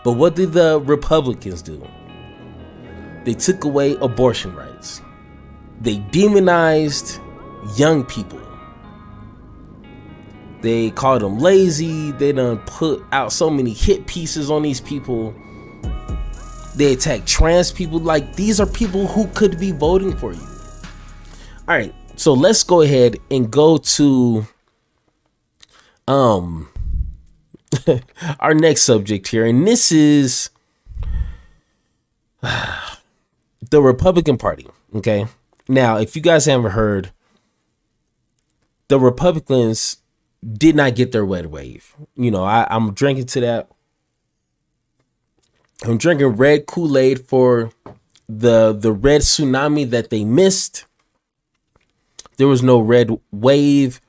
But what did the Republicans do? They took away abortion rights. They demonized young people. They called them lazy. They done put out so many hit pieces on these people. They attack trans people. Like, these are people who could be voting for you. All right, so let's go ahead and go to our next subject here, and this is the Republican Party. Okay, now if you guys haven't heard, the Republicans did not get their red wave. You know, I'm drinking to that. I'm drinking red Kool-Aid for the red tsunami that they missed. There was no red wave,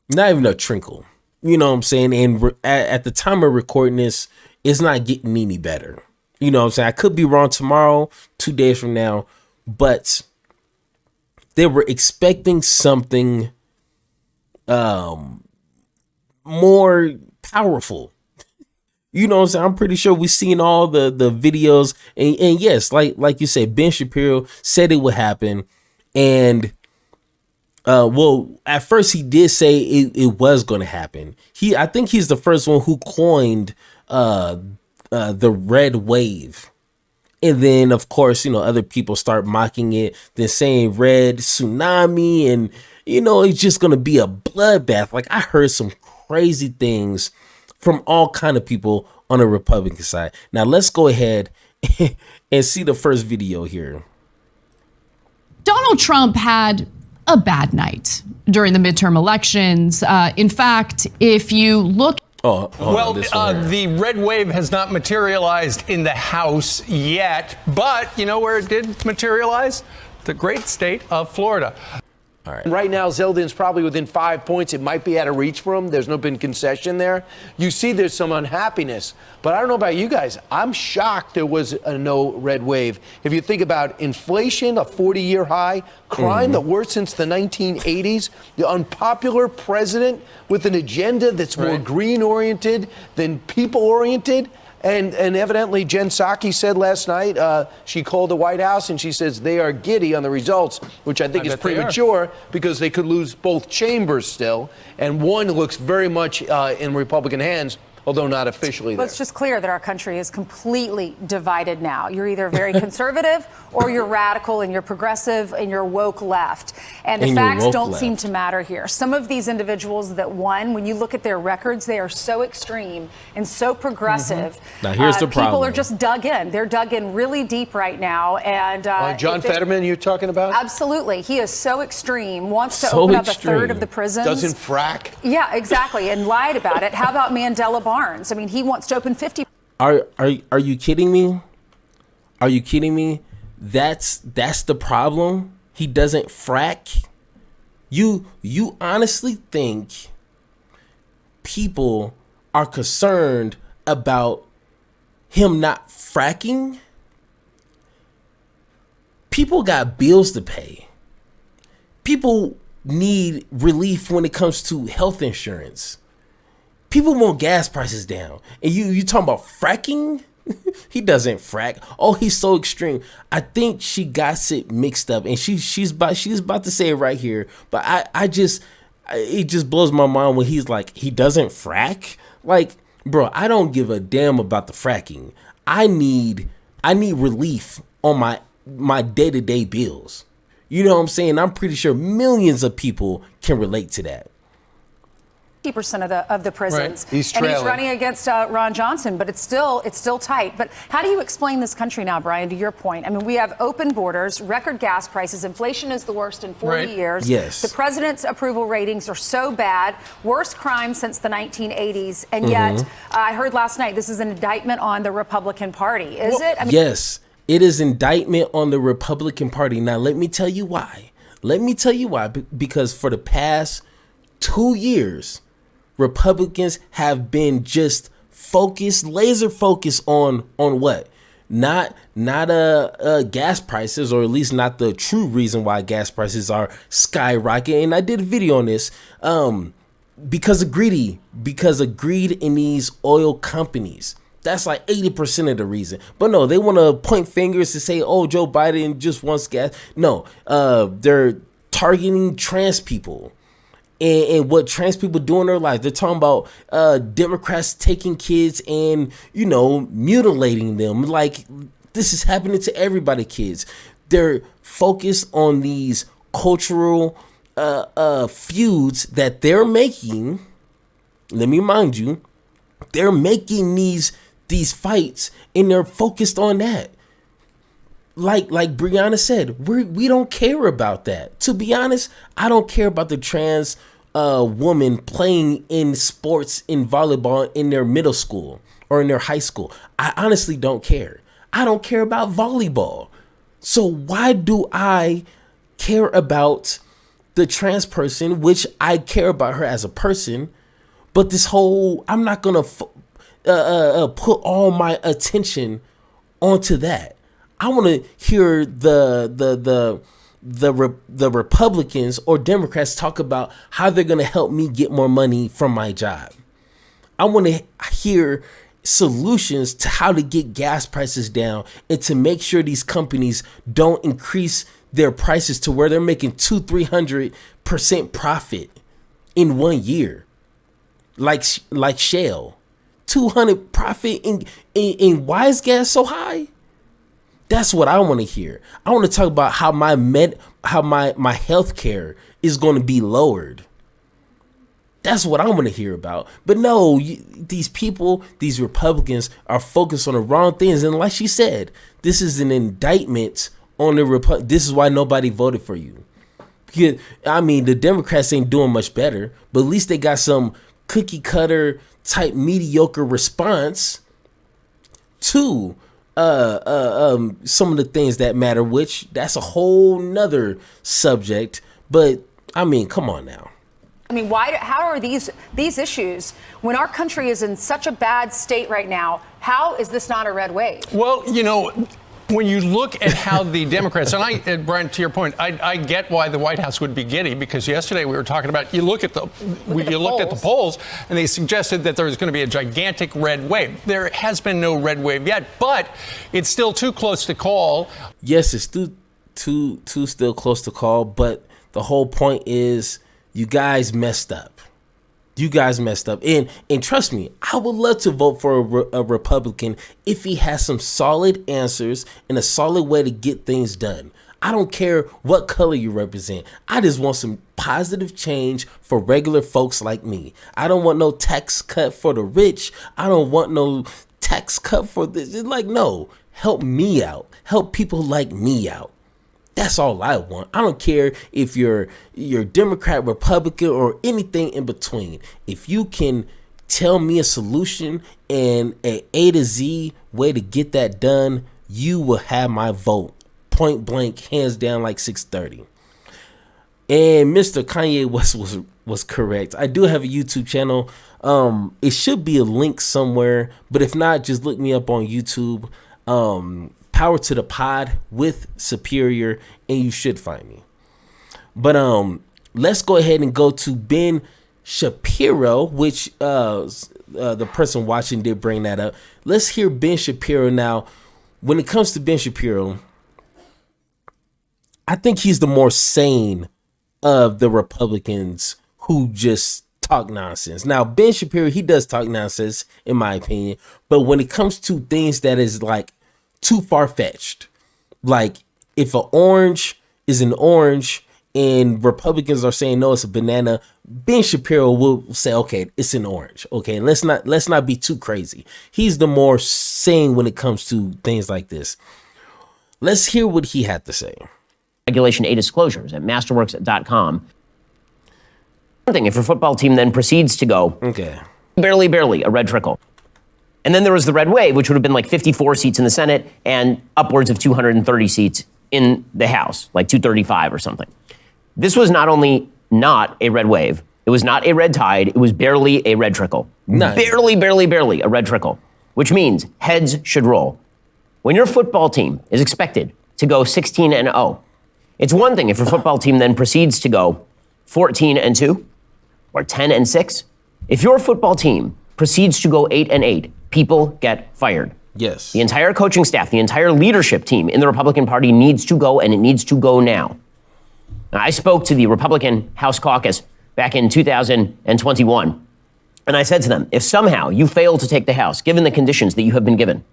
not even a trickle. You know what I'm saying? And at the time of recording this, it's not getting any better. You know what I'm saying? I could be wrong tomorrow, 2 days from now, but they were expecting something more powerful. You know what I'm saying? I'm pretty sure we've seen all the videos. And yes, like you said, Ben Shapiro said it would happen. And well, at first he did say it was going to happen. I think he's the first one who coined the red wave. And then, of course, you know, other people start mocking it, then saying red tsunami, and, you know, it's just going to be a bloodbath. Like, I heard some crazy things from all kind of people on the Republican side. Now, let's go ahead and see the first video here. Donald Trump had a bad night during the midterm elections. In fact, if you look... The red wave has not materialized in the House yet, but you know where it did materialize? The great state of Florida. All right now, Zeldin's probably within 5 points. It might be out of reach for him. There's no been concession there. You see there's some unhappiness. But I don't know about you guys. I'm shocked there was no red wave. If you think about inflation, a 40-year high, crime, the worst since the 1980s, the unpopular president with an agenda that's more green-oriented than people-oriented. And evidently, Jen Psaki said last night, she called the White House and she says they are giddy on the results, which I think is premature because they could lose both chambers still. And one looks very much in Republican hands, although not officially there. It's just clear that our country is completely divided now. You're either very conservative or you're radical and you're progressive and you're woke left. And the facts don't seem to matter here. Some of these individuals that won, when you look at their records, they are so extreme and so progressive. Now, here's the problem. People are just dug in. They're dug in really deep right now. And John Fetterman, you're talking about? Absolutely. He is so extreme, wants to open up a third of the prisons. Doesn't frack? Yeah, exactly. And lied about it. How about Mandela Barnes? I mean, he wants to open 50. Are you kidding me? Are you kidding me? That's the problem. He doesn't frack. You honestly think people are concerned about him not fracking? People got bills to pay. People need relief when it comes to health insurance. People want gas prices down. And you talking about fracking? He doesn't frack. Oh, he's so extreme. I think she got it mixed up, and she's about to say it right here. But it just blows my mind when he's like, he doesn't frack. Like, bro, I don't give a damn about the fracking. I need relief on my day-to-day bills. You know what I'm saying? I'm pretty sure millions of people can relate to that. 50% of the prisons. He's and trailing. he's running against Ron Johnson, but it's still tight. But how do you explain this country now, Brian, to your point? I mean, we have open borders, record gas prices, inflation is the worst in 40 years. Yes. The president's approval ratings are so bad, worst crime since the 1980s. And yet, I heard last night, this is an indictment on the Republican Party. Is it? I mean, yes, it is indictment on the Republican Party. Now, let me tell you why. Because for the past 2 years, Republicans have been just laser focused on what? Not gas prices, or at least not the true reason why gas prices are skyrocketing. And I did a video on this because of greed in these oil companies. That's like 80% of the reason. But no, they want to point fingers to say, oh, Joe Biden just wants gas. No, they're targeting trans people and what trans people do in their life. They're talking about Democrats taking kids and, mutilating them. Like, this is happening to everybody, kids. They're focused on these cultural feuds that they're making. Let me remind you, they're making these fights and they're focused on that. Like Brianna said, we don't care about that. To be honest, I don't care about the trans woman playing in sports in volleyball in their middle school or in their high school. I honestly don't care. I don't care about volleyball. So why do I care about the trans person, which I care about her as a person, but this whole, I'm not going to put all my attention onto that. I want to hear the Republicans or Democrats talk about how they're going to help me get more money from my job. I want to hear solutions to how to get gas prices down and to make sure these companies don't increase their prices to where they're making 200-300% profit in 1 year. Like Shell, 200 profit in why is gas so high? That's what I want to hear. I want to talk about how my health care is going to be lowered. That's what I want to hear about. But no, these people, these Republicans are focused on the wrong things. And like she said, this is an indictment on the This is why nobody voted for you. Because, I mean, the Democrats ain't doing much better, but at least they got some cookie cutter type mediocre response to some of the things that matter, which that's a whole nother subject. But I mean, come on now. I mean, how are these issues, when our country is in such a bad state right now, how is this not a red wave? Well, when you look at how the Democrats, and Brian, to your point, I get why the White House would be giddy, because yesterday we were talking about, you looked at the polls, and they suggested that there was going to be a gigantic red wave. There has been no red wave yet, but it's still too close to call. Yes, it's too still close to call, but the whole point is you guys messed up. You guys messed up. And trust me, I would love to vote for a Republican if he has some solid answers and a solid way to get things done. I don't care what color you represent. I just want some positive change for regular folks like me. I don't want no tax cut for the rich. I don't want no tax cut for this. It's like, no, help me out. Help people like me out. That's all I want. I don't care if you're Democrat, Republican, or anything in between. If you can tell me a solution and an A to Z way to get that done, you will have my vote. Point blank, hands down, like 630. And Mr. Kanye West was correct. I do have a YouTube channel. It should be a link somewhere, but if not, just look me up on YouTube. Power to the Pod with Superior, and you should find me. But let's go ahead and go to Ben Shapiro, which the person watching did bring that up. Let's hear Ben Shapiro now. When it comes to Ben Shapiro, I think he's the more sane of the Republicans who just talk nonsense. Now, Ben Shapiro, he does talk nonsense, in my opinion, but when it comes to things that is like too far-fetched, like if an orange is an orange and Republicans are saying no, it's a banana, Ben Shapiro will say, okay, it's an orange. Okay, let's not be too crazy. He's the more sane when it comes to things like this. Let's hear what he had to say. Regulation A disclosures at masterworks.com. One thing, if your football team then proceeds to go, okay, barely a red trickle. And then there was the red wave, which would have been like 54 seats in the Senate and upwards of 230 seats in the House, like 235 or something. This was not only not a red wave, it was not a red tide, it was barely a red trickle. Nice. Barely a red trickle, which means heads should roll. When your football team is expected to go 16-0, it's one thing if your football team then proceeds to go 14-2 or 10-6. If your football team proceeds to go 8-8, people get fired. Yes. The entire coaching staff, the entire leadership team in the Republican Party needs to go, and it needs to go now. Now, I spoke to the Republican House caucus back in 2021, and I said to them, if somehow you fail to take the House, given the conditions that you have been given,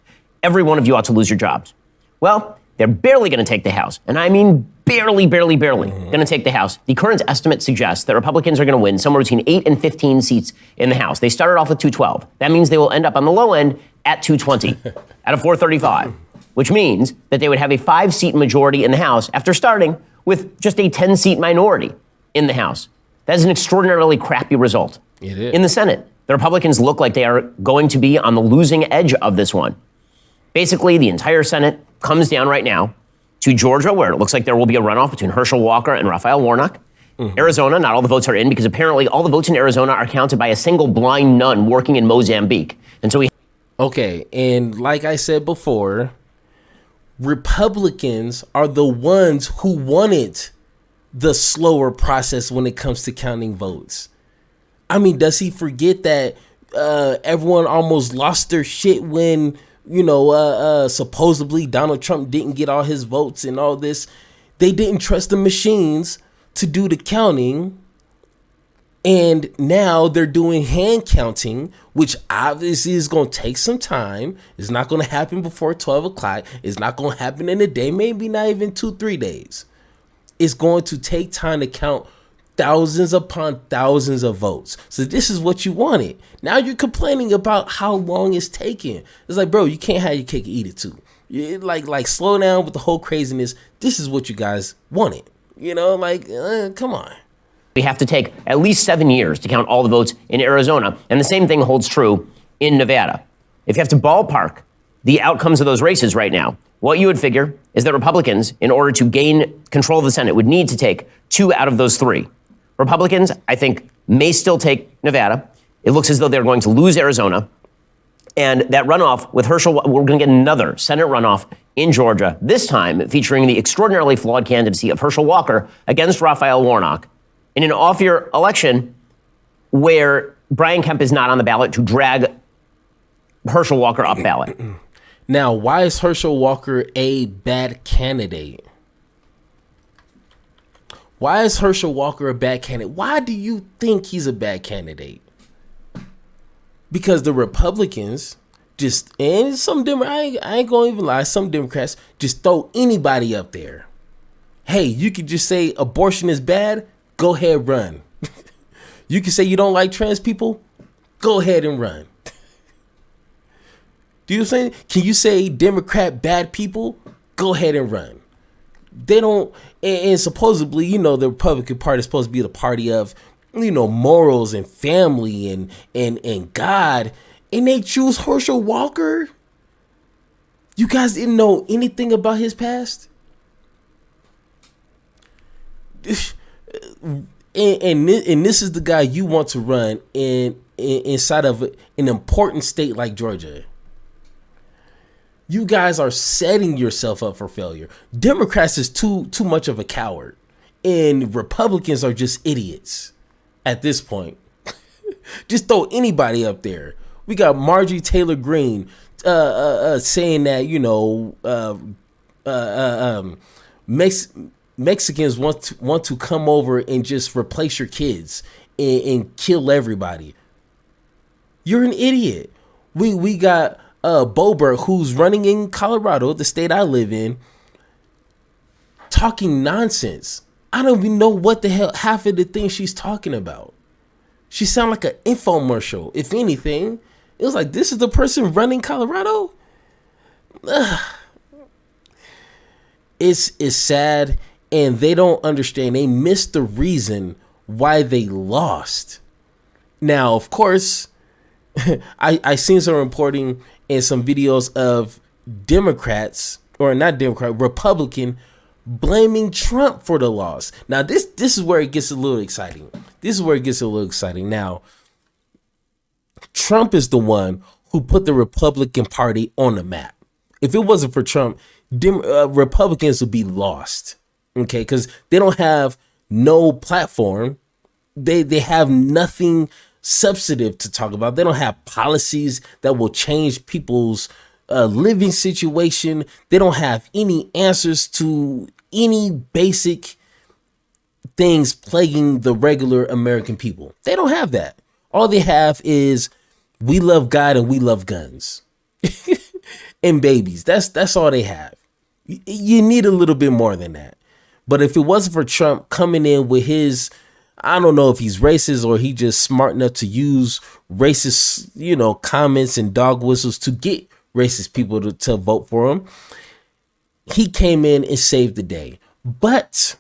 every one of you ought to lose your jobs. Well, they're barely going to take the House, and I mean barely going to take the House. The current estimate suggests that Republicans are going to win somewhere between 8 and 15 seats in the House. They started off with 212. That means they will end up on the low end at 220 out of 435, which means that they would have a 5-seat majority in the House after starting with just a 10-seat minority in the House. That is an extraordinarily crappy result. It is. In the Senate, the Republicans look like they are going to be on the losing edge of this one. Basically, the entire Senate comes down right now to Georgia, where it looks like there will be a runoff between Herschel Walker and Raphael Warnock. Arizona, not all the votes are in because apparently all the votes in Arizona are counted by a single blind nun working in Mozambique. And so we Okay, and like I said before, Republicans are the ones who wanted the slower process when it comes to counting votes. I mean, does he forget that everyone almost lost their shit when, supposedly Donald Trump didn't get all his votes and all this? They didn't trust the machines to do the counting. And now they're doing hand counting, which obviously is going to take some time. It's not going to happen before 12 o'clock. It's not going to happen in a day, maybe not even 2-3 days. It's going to take time to count thousands upon thousands of votes. So this is what you wanted. Now you're complaining about how long it's taking. It's like, bro, you can't have your cake and eat it too. Like slow down with the whole craziness. This is what you guys wanted. Come on. We have to take at least 7 years to count all the votes in Arizona. And the same thing holds true in Nevada. If you have to ballpark the outcomes of those races right now, what you would figure is that Republicans, in order to gain control of the Senate, would need to take 2 out of those 3. Republicans, I think, may still take Nevada. It looks as though they're going to lose Arizona. And that runoff with Herschel, we're going to get another Senate runoff in Georgia, this time featuring the extraordinarily flawed candidacy of Herschel Walker against Raphael Warnock, in an off-year election where Brian Kemp is not on the ballot to drag Herschel Walker up ballot. Now, why is Herschel Walker a bad candidate? Why is Herschel Walker a bad candidate? Why do you think he's a bad candidate? Because the Republicans and some Democrats, I ain't gonna even lie, some Democrats just throw anybody up there. Hey, you could just say abortion is bad. Go ahead, run. You can say you don't like trans people. Go ahead and run. Do you say? Can you say Democrat bad people? Go ahead and run. They don't. And supposedly, the Republican Party is supposed to be the party of, morals and family and God, and they choose Herschel Walker. You guys didn't know anything about his past. And this is the guy you want to run inside of an important state like Georgia. You guys are setting yourself up for failure. Democrats is too much of a coward, and Republicans are just idiots at this point. Just throw anybody up there. We got Marjorie Taylor Greene saying that Mexicans want to come over and just replace your kids and kill everybody. You're an idiot. We got Boebert, who's running in Colorado, the state I live in, talking nonsense. I don't even know what the hell half of the things she's talking about. She sounds like an infomercial. If anything, it was like, this is the person running Colorado. It's sad. And they don't understand. They missed the reason why they lost. Now, of course, I seen some reporting and some videos of Republican blaming Trump for the loss. Now, this is where it gets a little exciting. Now, Trump is the one who put the Republican Party on the map. If it wasn't for Trump, Republicans would be lost. Okay, because they don't have no platform. They have nothing substantive to talk about. They don't have policies that will change people's living situation. They don't have any answers to any basic things plaguing the regular American people. They don't have that. All they have is we love God and we love guns and babies. That's all they have. You need a little bit more than that. But if it wasn't for Trump coming in with his, I don't know if he's racist or he just smart enough to use racist, comments and dog whistles to get racist people to vote for him. He came in and saved the day. But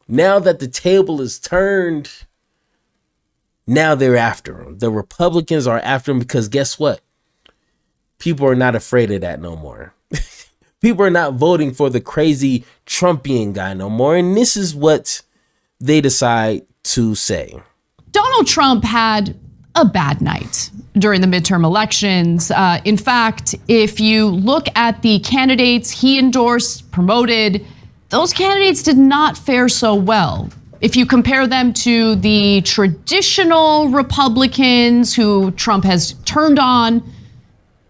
now that the table is turned, now they're after him. The Republicans are after him because guess what? People are not afraid of that no more. People are not voting for the crazy Trumpian guy no more. And this is what they decide to say. Donald Trump had a bad night during the midterm elections. In fact, if you look at the candidates he endorsed, promoted, those candidates did not fare so well. If you compare them to the traditional Republicans who Trump has turned on,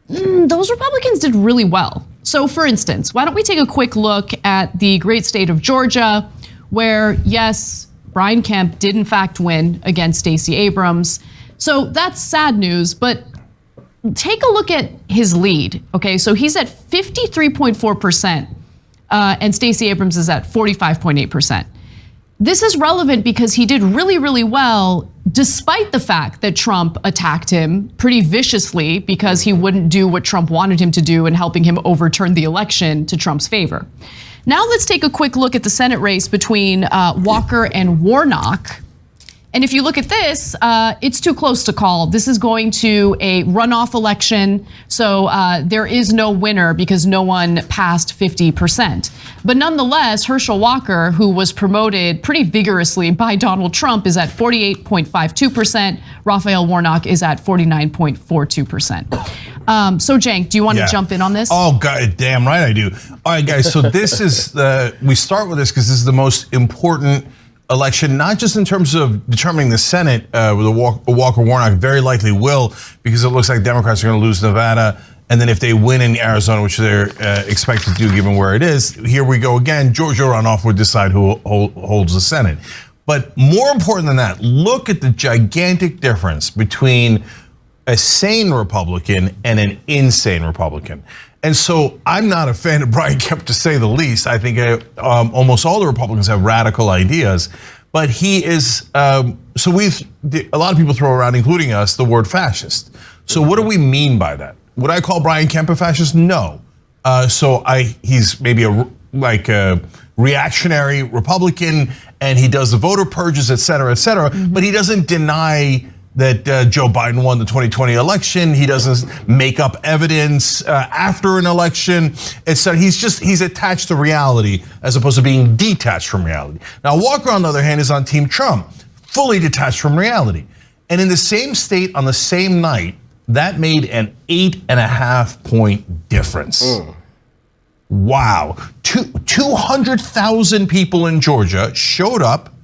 those Republicans did really well. So for instance, why don't we take a quick look at the great state of Georgia, where yes, Brian Kemp did in fact win against Stacey Abrams. So that's sad news, but take a look at his lead. Okay, so he's at 53.4%, and Stacey Abrams is at 45.8%. This is relevant because he did really, really well, despite the fact that Trump attacked him pretty viciously because he wouldn't do what Trump wanted him to do in helping him overturn the election to Trump's favor. Now let's take a quick look at the Senate race between Walker and Warnock. And if you look at this, it's too close to call. This is going to a runoff election, so there is no winner because no one passed 50%. But nonetheless, Herschel Walker, who was promoted pretty vigorously by Donald Trump, is at 48.52%. Raphael Warnock is at 49.42%. So Cenk, do you want to jump in on this? Oh, God, damn right I do. All right, guys, so this is we start with this because this is the most important election, not just in terms of determining the Senate, with Walker Warnock very likely will, because it looks like Democrats are going to lose Nevada. And then if they win in Arizona, which they're expected to do given where it is, here we go again. Georgia runoff would decide who holds the Senate. But more important than that, look at the gigantic difference between a sane Republican and an insane Republican. And so I'm not a fan of Brian Kemp, to say the least. I think almost all the Republicans have radical ideas, but he is, a lot of people throw around, including us, the word fascist. So what do we mean by that? Would I call Brian Kemp a fascist? No. He's maybe a reactionary Republican, and he does the voter purges, et cetera, but he doesn't deny that Joe Biden won the 2020 election. He doesn't make up evidence after an election, etc. He's attached to reality as opposed to being detached from reality. Now, Walker, on the other hand, is on Team Trump, fully detached from reality. And in the same state on the same night, that made an 8.5 point difference. Wow. 200,000 people in Georgia showed up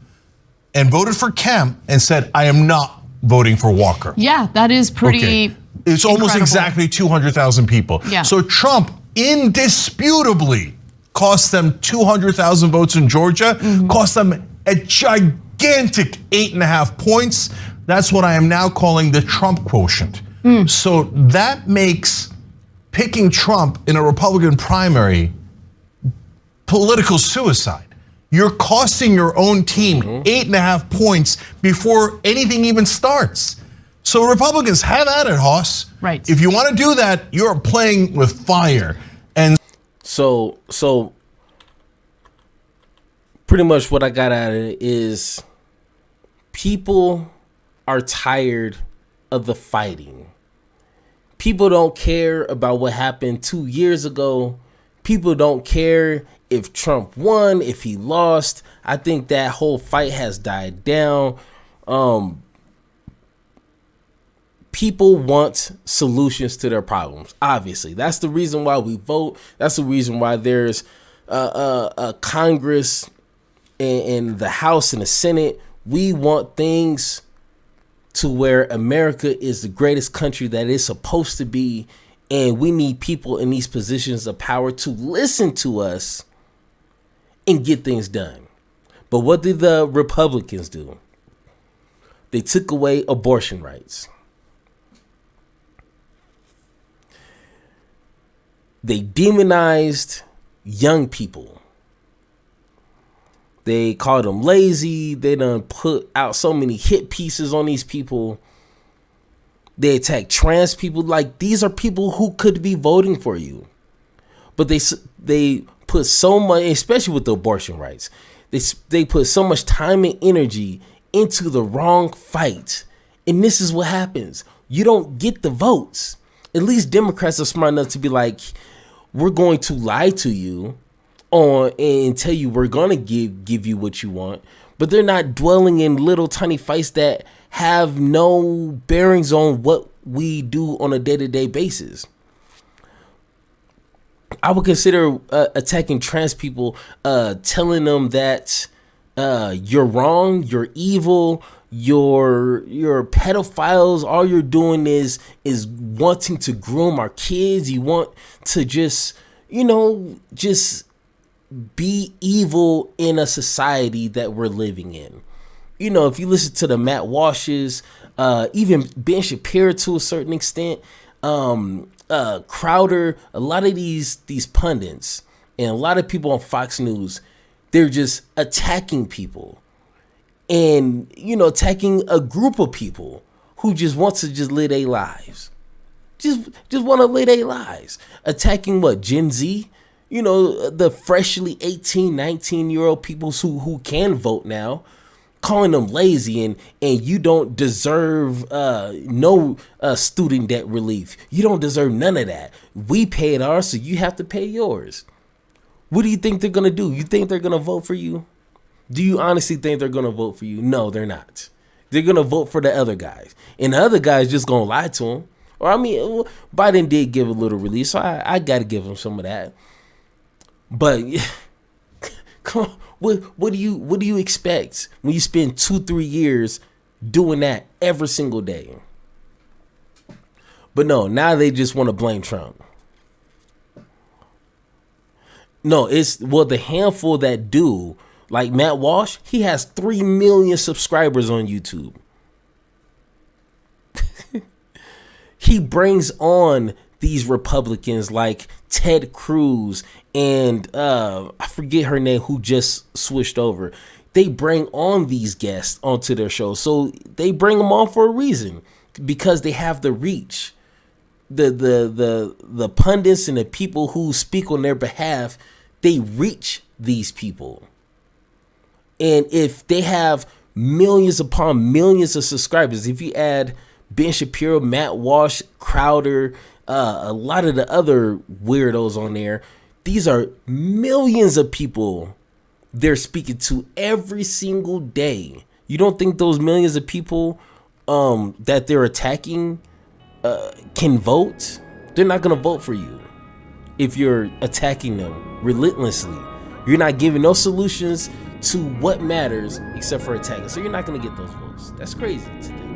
and voted for Kemp and said, I am not voting for Walker. Yeah, that is pretty It's almost exactly 200,000 people. Yeah. So Trump indisputably cost them 200,000 votes in Georgia, cost them a gigantic 8.5 points. That's what I am now calling the Trump quotient. So that makes picking Trump in a Republican primary political suicide. You're costing your own team 8.5 points before anything even starts. So Republicans, have at it, Hoss. Right. If you want to do that, you're playing with fire. And so pretty much what I got out of it is people are tired of the fighting. People don't care about what happened 2 years ago. People don't care if Trump won, if he lost. I think that whole fight has died down. People want solutions to their problems. Obviously, that's the reason why we vote. That's the reason why there's a Congress and the House and the Senate. We want things to where America is the greatest country that it's supposed to be, and we need people in these positions of power to listen to us and get things done. But what did the Republicans do? They took away abortion rights. They demonized young people. They called them lazy. They done put out so many hit pieces on these people. They attack trans people. Like, these are people who could be voting for you. But they put so much, especially with the abortion rights, they put so much time and energy into the wrong fight. And this is what happens. You don't get the votes. At least Democrats are smart enough to be like, we're going to lie to you and tell you we're going to give you what you want. But they're not dwelling in little tiny fights that have no bearings on what we do on a day-to-day basis. I would consider attacking trans people, telling them that you're wrong, you're evil, you're pedophiles. All you're doing is wanting to groom our kids. You want to just be evil in a society that we're living in. You know, if you listen to the Matt Walshes, even Ben Shapiro to a certain extent, Crowder, a lot of these pundits and a lot of people on Fox News, they're just attacking people and, attacking a group of people who just want to just live their lives. Just want to live their lives. Attacking what? Gen Z? The freshly 18, 19-year-old people who can vote now, calling them lazy and you don't deserve no student debt relief. You don't deserve none of that. We paid ours, so you have to pay yours. What do you think they're going to do? You think they're going to vote for you? Do you honestly think they're going to vote for you? No, they're not. They're going to vote for the other guys. And the other guys just going to lie to them. Or, Biden did give a little relief, so I got to give him some of that. But come on, what do you expect when you spend 2-3 years doing that every single day? But no, now they just want to blame Trump. No, the handful that do, like Matt Walsh, he has 3 million subscribers on YouTube. He brings on these Republicans like Ted Cruz and I forget her name, who just switched over. They bring on these guests onto their show. So they bring them on for a reason, because they have the reach. The pundits and the people who speak on their behalf, they reach these people. And if they have millions upon millions of subscribers, if you add Ben Shapiro, Matt Walsh, Crowder, a lot of the other weirdos on there, these are millions of people they're speaking to every single day. You don't think those millions of people that they're attacking can vote? They're not going to vote for you if you're attacking them relentlessly. You're not giving no solutions to what matters except for attacking. So you're not going to get those votes. That's crazy to think.